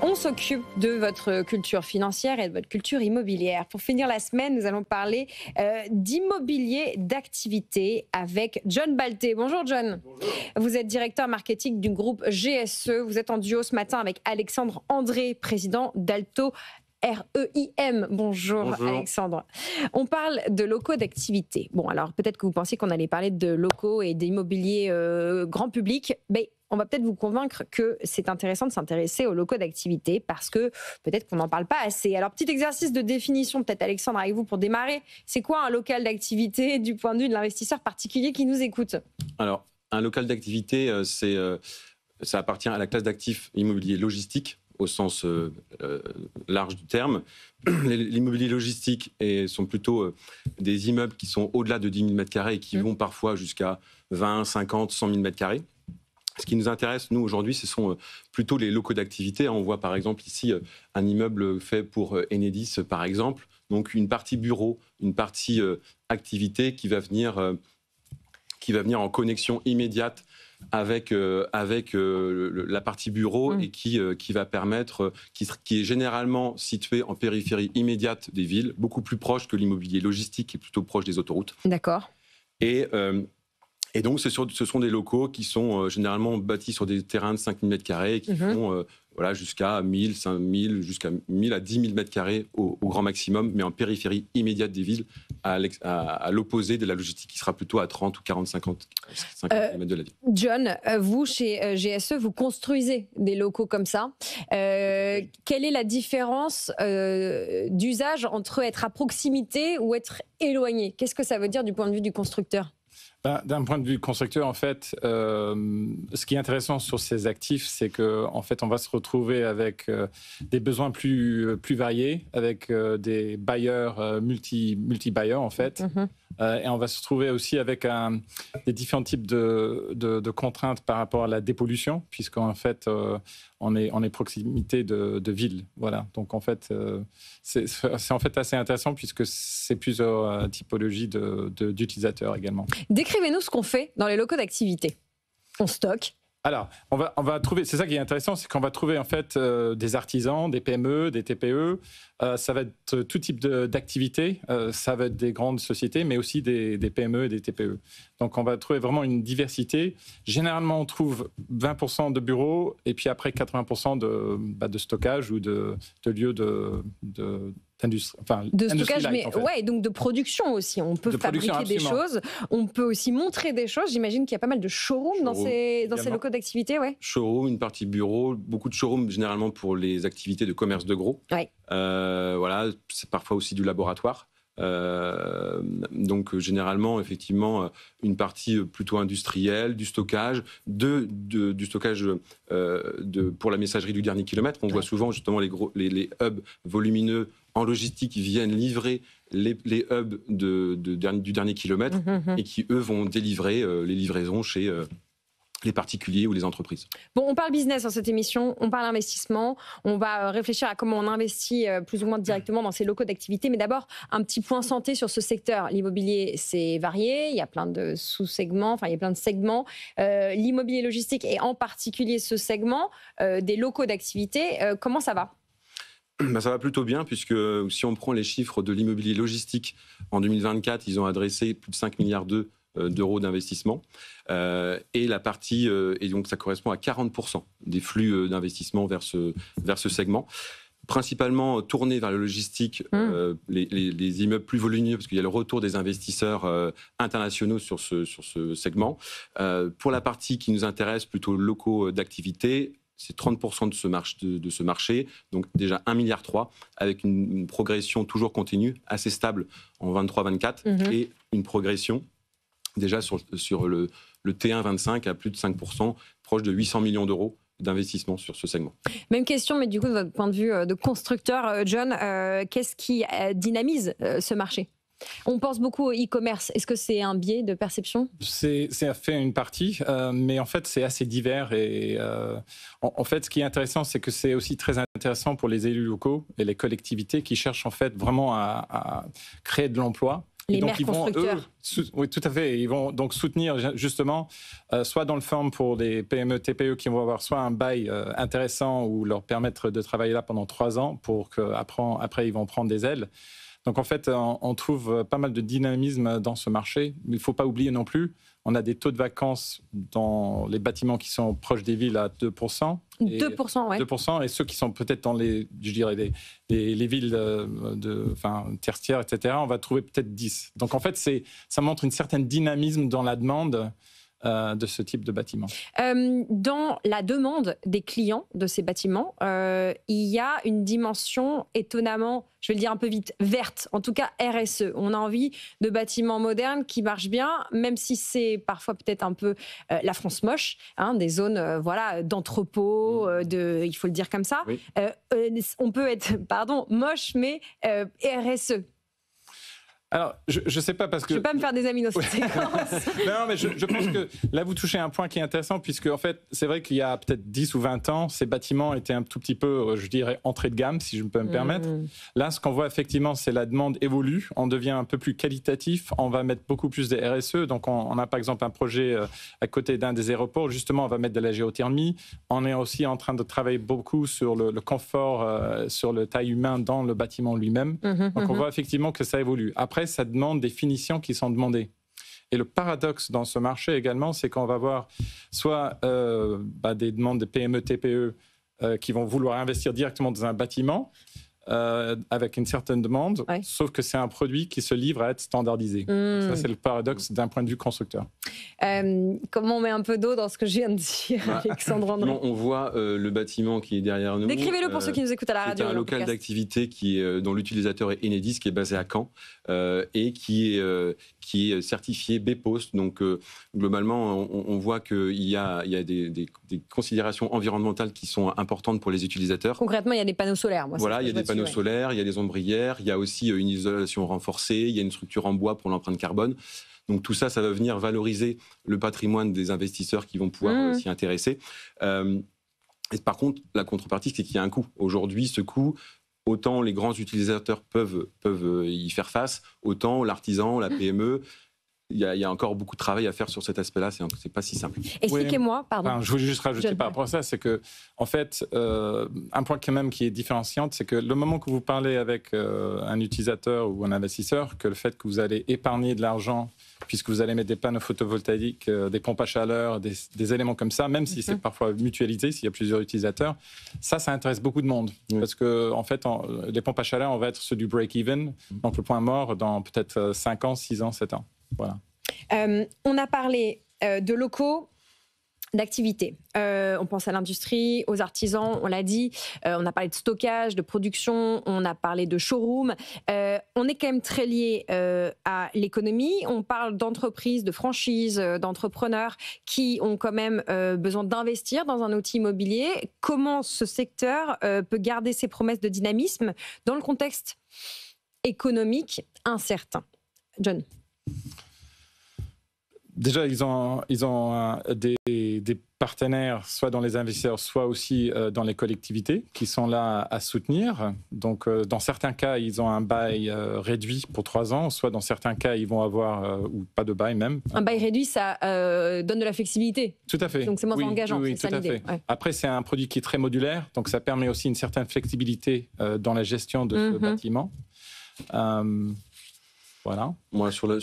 On s'occupe de votre culture financière et de votre culture immobilière. Pour finir la semaine, nous allons parler d'immobilier d'activité avec John Balté. Bonjour John. Bonjour. Vous êtes directeur marketing du groupe GSE. Vous êtes en duo ce matin avec Alexandre André, président d'Alto REIM. Bonjour Alexandre. On parle de locaux d'activité. Bon, alors peut-être que vous pensiez qu'on allait parler de locaux et d'immobilier grand public, mais on va peut-être vous convaincre que c'est intéressant de s'intéresser aux locaux d'activité parce que peut-être qu'on n'en parle pas assez. Alors, petit exercice de définition, peut-être Alexandre, avec vous pour démarrer. C'est quoi un local d'activité du point de vue de l'investisseur particulier qui nous écoute ? Alors, un local d'activité, ça appartient à la classe d'actifs immobiliers logistiques au sens large du terme. L'immobilier logistique sont plutôt des immeubles qui sont au-delà de 10 000 m² et qui vont parfois jusqu'à 20, 50, 100 000 m². Ce qui nous intéresse, nous, aujourd'hui, ce sont plutôt les locaux d'activité. On voit, par exemple, ici, un immeuble fait pour Enedis, par exemple. Donc, une partie bureau, une partie activité qui va venir en connexion immédiate avec la partie bureau et qui va permettre, qui est généralement situé en périphérie immédiate des villes, beaucoup plus proche que l'immobilier logistique, qui est plutôt proche des autoroutes. D'accord. Et donc, ce sont des locaux qui sont généralement bâtis sur des terrains de 5 000 m² et qui font jusqu'à 1 000, 5 000, jusqu'à 1 000 à 10 000 m² au grand maximum, mais en périphérie immédiate des villes, à l'opposé de la logistique qui sera plutôt à 30 ou 40, 50 km de la ville. John, vous, chez GSE, vous construisez des locaux comme ça. Quelle est la différence d'usage entre être à proximité ou être éloigné ? Qu'est-ce que ça veut dire du point de vue du constructeur ? D'un point de vue constructeur, en fait, ce qui est intéressant sur ces actifs, c'est qu'en fait, on va se retrouver avec des besoins plus variés, avec des bailleurs multi-bailleurs, en fait. Et on va se retrouver aussi avec des différents types de contraintes par rapport à la dépollution, puisqu'en fait, on est proximité de villes. Voilà. Donc, en fait, c'est en fait assez intéressant puisque c'est plusieurs typologies d'utilisateurs également. Décrivez-nous ce qu'on fait dans les locaux d'activité. On stocke. Alors, on va trouver, c'est ça qui est intéressant, c'est qu'on va trouver en fait des artisans, des PME, des TPE. Ça va être tout type d'activités. Ça va être des grandes sociétés, mais aussi des PME et des TPE. Donc, on va trouver vraiment une diversité. Généralement, on trouve 20% de bureaux et puis après 80% de stockage ou de lieux d'industrie. Enfin, de stockage, mais en fait. ouais, donc de production aussi. On peut fabriquer des choses, on peut aussi montrer des choses. J'imagine qu'il y a pas mal de showrooms dans ces locaux d'activité, ouais. Showroom, une partie bureau, beaucoup de showrooms généralement pour les activités de commerce de gros. Ouais. Voilà, c'est parfois aussi du laboratoire. Donc généralement, effectivement, une partie plutôt industrielle, du stockage, du stockage pour la messagerie du dernier kilomètre. On voit souvent justement les hubs volumineux en logistique qui viennent livrer les hubs du dernier kilomètre et qui, eux, vont délivrer les livraisons chez les particuliers ou les entreprises. Bon, on parle business dans cette émission, on parle investissement, on va réfléchir à comment on investit plus ou moins directement dans ces locaux d'activité. Mais d'abord, un petit point santé sur ce secteur. L'immobilier, c'est varié, il y a plein de sous-segments, enfin il y a plein de segments. L'immobilier logistique et en particulier ce segment des locaux d'activité, comment ça va ? Ça va plutôt bien puisque si on prend les chiffres de l'immobilier logistique, en 2024, ils ont adressé plus de 5 milliards d'euros d'investissement. Et la partie, et donc ça correspond à 40% des flux d'investissement vers ce segment. Principalement tournés vers le logistique, les immeubles plus volumineux, parce qu'il y a le retour des investisseurs internationaux sur ce segment. Pour la partie qui nous intéresse, plutôt locaux d'activité, c'est 30% de ce marché, donc déjà 1,3 milliard, avec une progression toujours continue, assez stable en 23-24, et une progression déjà sur le T1 25 à plus de 5%, proche de 800 millions d'euros d'investissement sur ce segment. Même question, mais du coup, de votre point de vue de constructeur, John, qu'est-ce qui dynamise ce marché ? On pense beaucoup au e-commerce. Est-ce que c'est un biais de perception ? C'est fait une partie, mais en fait, c'est assez divers. Et en fait, ce qui est intéressant, c'est que c'est aussi très intéressant pour les élus locaux et les collectivités qui cherchent en fait vraiment à créer de l'emploi. Les maires constructeurs. Oui, tout à fait. Ils vont donc soutenir justement, soit dans le forme pour des PME, TPE qui vont avoir soit un bail intéressant ou leur permettre de travailler là pendant 3 ans pour qu'après ils vont prendre des ailes. Donc en fait, on trouve pas mal de dynamisme dans ce marché. Mais il ne faut pas oublier non plus, on a des taux de vacances dans les bâtiments qui sont proches des villes à 2%. 2%, oui. 2%, et ceux qui sont peut-être dans les villes tertiaires, etc., on va trouver peut-être 10%. Donc en fait, ça montre une certaine dynamisme dans la demande de ce type de bâtiment. Dans la demande des clients de ces bâtiments, il y a une dimension étonnamment, je vais le dire un peu vite, verte, en tout cas RSE. On a envie de bâtiments modernes qui marchent bien, même si c'est parfois peut-être un peu la France moche, des zones d'entrepôts, il faut le dire comme ça. Oui. On peut être, moche, mais RSE. Alors, je ne sais pas parce que... Je ne vais pas me faire des amis dans cette séquence. Non, mais je pense que là, vous touchez un point qui est intéressant, puisque en fait, c'est vrai qu'il y a peut-être 10 ou 20 ans, ces bâtiments étaient un tout petit peu, je dirais, entrée de gamme, si je peux me permettre. Là, ce qu'on voit effectivement, c'est la demande évolue, on devient un peu plus qualitatif, on va mettre beaucoup plus de RSE. Donc, on a par exemple un projet à côté d'un des aéroports, justement, on va mettre de la géothermie. On est aussi en train de travailler beaucoup sur le confort, sur le taille humain dans le bâtiment lui-même. Donc, on voit effectivement que ça évolue. Après, ça demande des finitions qui sont demandées. Et le paradoxe dans ce marché également, c'est qu'on va voir soit des demandes de PME, TPE qui vont vouloir investir directement dans un bâtiment avec une certaine demande, sauf que c'est un produit qui se livre à être standardisé. Ça, c'est le paradoxe d'un point de vue constructeur. Comment on met un peu d'eau dans ce que je viens de dire, Alexandre André? On voit le bâtiment qui est derrière nous. Décrivez-le pour ceux qui nous écoutent à la radio. C'est un local d'activité dont l'utilisateur est Enedis, qui est basé à Caen et qui est certifié B-Post. Donc, globalement, on voit qu'il y a des considérations environnementales qui sont importantes pour les utilisateurs. Concrètement, il y a des panneaux solaires. Voilà, il y a des panneaux solaires, il y a des ombrières, il y a aussi une isolation renforcée, il y a une structure en bois pour l'empreinte carbone. Donc tout ça, ça va venir valoriser le patrimoine des investisseurs qui vont pouvoir s'y intéresser. Et par contre, la contrepartie, c'est qu'il y a un coût. Aujourd'hui, ce coût, autant les grands utilisateurs peuvent y faire face, autant l'artisan, la PME... Il y a encore beaucoup de travail à faire sur cet aspect-là, c'est pas si simple. Expliquez-moi, pardon. Je voulais juste rajouter par rapport à ça, c'est que, en fait, un point quand même qui est différenciant, c'est que le moment que vous parlez avec un utilisateur ou un investisseur, que le fait que vous allez épargner de l'argent, puisque vous allez mettre des panneaux photovoltaïques, des pompes à chaleur, des éléments comme ça, même si c'est parfois mutualisé, s'il y a plusieurs utilisateurs, ça intéresse beaucoup de monde. Parce que, en fait, les pompes à chaleur, on va être sur du break-even, donc le point mort dans peut-être 5 ans, 6 ans, 7 ans. Voilà. On a parlé de locaux, d'activité. On pense à l'industrie, aux artisans, on l'a dit. On a parlé de stockage, de production, on a parlé de showroom. On est quand même très lié à l'économie. On parle d'entreprises, de franchises, d'entrepreneurs qui ont quand même besoin d'investir dans un outil immobilier. Comment ce secteur peut garder ses promesses de dynamisme dans le contexte économique incertain? John. Déjà, ils ont des partenaires, soit dans les investisseurs, soit aussi dans les collectivités, qui sont là à soutenir. Donc, dans certains cas, ils ont un bail réduit pour 3 ans, soit dans certains cas, ils vont avoir, ou pas de bail même. Un bail réduit, ça donne de la flexibilité. Tout à fait. Donc, c'est moins engageant, oui, c'est ça l'idée. Ouais. Après, c'est un produit qui est très modulaire, donc ça permet aussi une certaine flexibilité dans la gestion de ce bâtiment. Voilà. Moi, sur le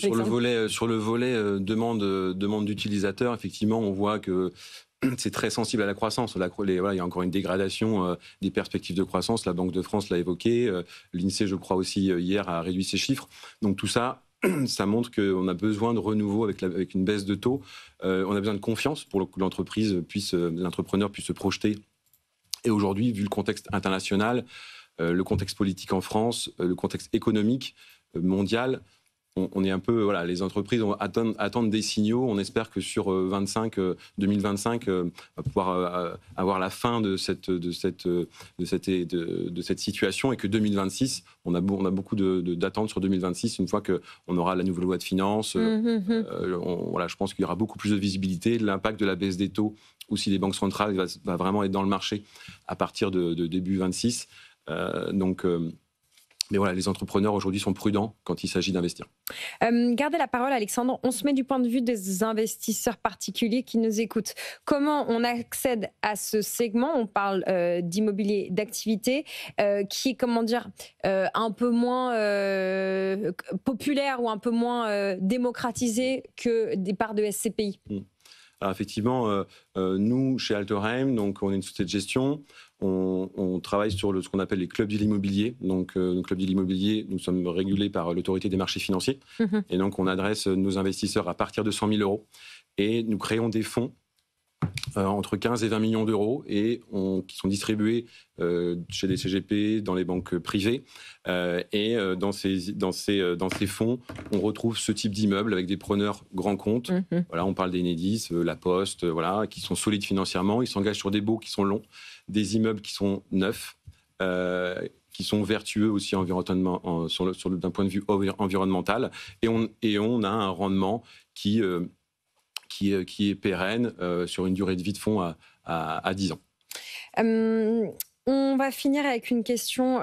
volet demande d'utilisateurs, effectivement, on voit que c'est très sensible à la croissance. Il y a encore une dégradation des perspectives de croissance. La Banque de France l'a évoqué. L'INSEE, je crois aussi, hier, a réduit ses chiffres. Donc tout ça, ça montre qu'on a besoin de renouveau avec une baisse de taux. On a besoin de confiance pour que l'entrepreneur puisse se projeter. Et aujourd'hui, vu le contexte international, le contexte politique en France, le contexte économique mondial, on est un peu, les entreprises attendent des signaux. On espère que sur 2025, on va pouvoir avoir la fin de cette situation, et que 2026, on a beaucoup d'attentes sur 2026, une fois qu'on aura la nouvelle loi de finances. Je pense qu'il y aura beaucoup plus de visibilité. L'impact de la baisse des taux, ou si les banques centrales va vraiment être dans le marché à partir de début 26. Mais voilà, les entrepreneurs aujourd'hui sont prudents quand il s'agit d'investir. Gardez la parole, Alexandre. On se met du point de vue des investisseurs particuliers qui nous écoutent. Comment on accède à ce segment? On parle d'immobilier d'activité qui est, comment dire, un peu moins populaire ou un peu moins démocratisé que des parts de SCPI. Alors effectivement, nous, chez Altorheim, donc on est une société de gestion. On travaille sur ce qu'on appelle les clubs de l'immobilier. Donc, nos clubs de l'immobilier, nous sommes régulés par l'autorité des marchés financiers. Et donc, on adresse nos investisseurs à partir de 100 000 euros. Et nous créons des fonds entre 15 et 20 millions d'euros et qui sont distribués chez des CGP, dans les banques privées. Dans ces fonds, on retrouve ce type d'immeubles avec des preneurs grands comptes. Voilà, on parle d'Enedis, La Poste, voilà, qui sont solides financièrement. Ils s'engagent sur des baux qui sont longs, des immeubles qui sont neufs, qui sont vertueux aussi d'un point de vue environnemental. Et on a un rendement qui est pérenne sur une durée de vie de fonds à 10 ans. On va finir avec une question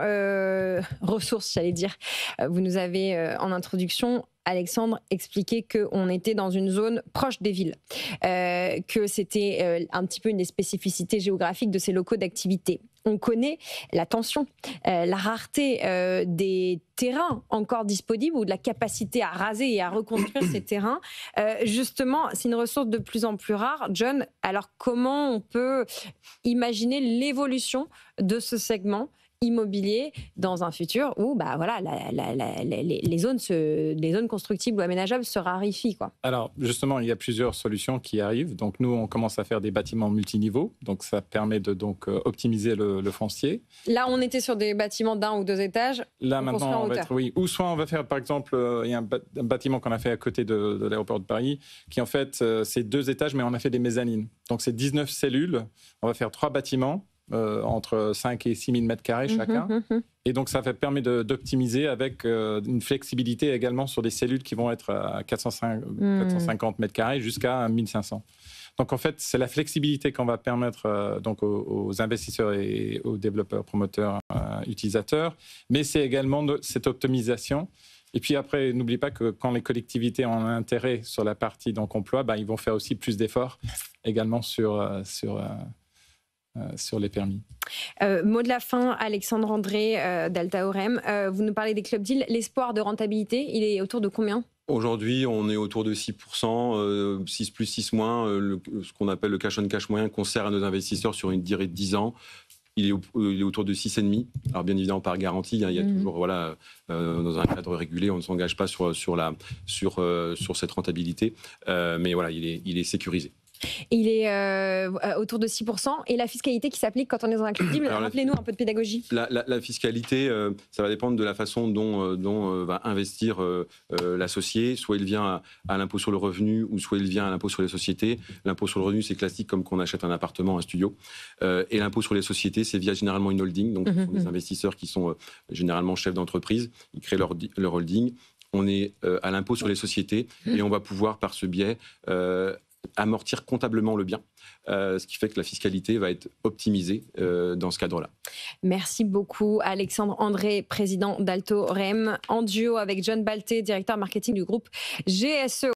ressources, j'allais dire. Vous nous avez, en introduction, Alexandre, expliqué qu'on était dans une zone proche des villes, que c'était un petit peu une des spécificités géographiques de ces locaux d'activité. On connaît la tension, la rareté des terrains encore disponibles ou de la capacité à raser et à reconstruire ces terrains. Justement, c'est une ressource de plus en plus rare. John, alors comment on peut imaginer l'évolution de ce segment immobilier dans un futur où voilà, les zones constructibles ou aménageables se raréfient, quoi? Alors, justement, il y a plusieurs solutions qui arrivent. Donc, nous, on commence à faire des bâtiments multiniveaux. Donc, ça permet de optimiser le foncier. Là, on était sur des bâtiments d'1 ou 2 étages. Là, maintenant, ou soit on va faire, par exemple, il y a un bâtiment qu'on a fait à côté de l'aéroport de Paris, qui, en fait, c'est 2 étages, mais on a fait des mezzanines. Donc, c'est 19 cellules. On va faire 3 bâtiments. Entre 5 et 6 000 mètres carrés chacun. Et donc, ça permet d'optimiser avec une flexibilité également sur des cellules qui vont être à 450 mètres carrés jusqu'à 1500. Donc, en fait, c'est la flexibilité qu'on va permettre donc aux investisseurs et aux développeurs, promoteurs, utilisateurs. Mais c'est également cette optimisation. Et puis après, n'oublie pas que quand les collectivités ont un intérêt sur la partie donc, emploi, ils vont faire aussi plus d'efforts également sur les permis. Mot de la fin, Alexandre André d'Altorheim. Vous nous parlez des club deals. L'espoir de rentabilité, il est autour de combien? Aujourd'hui, on est autour de 6%, 6 plus 6 moins, ce qu'on appelle le cash on cash moyen qu'on sert à nos investisseurs sur une durée de 10 ans. Il est autour de 6,5. Alors bien évidemment par garantie, il y a toujours dans un cadre régulé, on ne s'engage pas sur cette rentabilité, mais voilà, il est sécurisé. Il est autour de 6%. Et la fiscalité qui s'applique quand on est dans un club deal, rappelez-nous un peu de pédagogie. La fiscalité, ça va dépendre de la façon dont va investir l'associé. Soit il vient à l'impôt sur le revenu, ou soit il vient à l'impôt sur les sociétés. L'impôt sur le revenu, c'est classique comme qu'on achète un appartement, un studio. Et l'impôt sur les sociétés, c'est via généralement une holding. Donc, ce sont des investisseurs qui sont généralement chefs d'entreprise. Ils créent leur holding. On est à l'impôt sur les sociétés et on va pouvoir, par ce biais, amortir comptablement le bien, ce qui fait que la fiscalité va être optimisée dans ce cadre-là. Merci beaucoup Alexandre André, président d'Altorheim, en duo avec John Balté, directeur marketing du groupe GSE.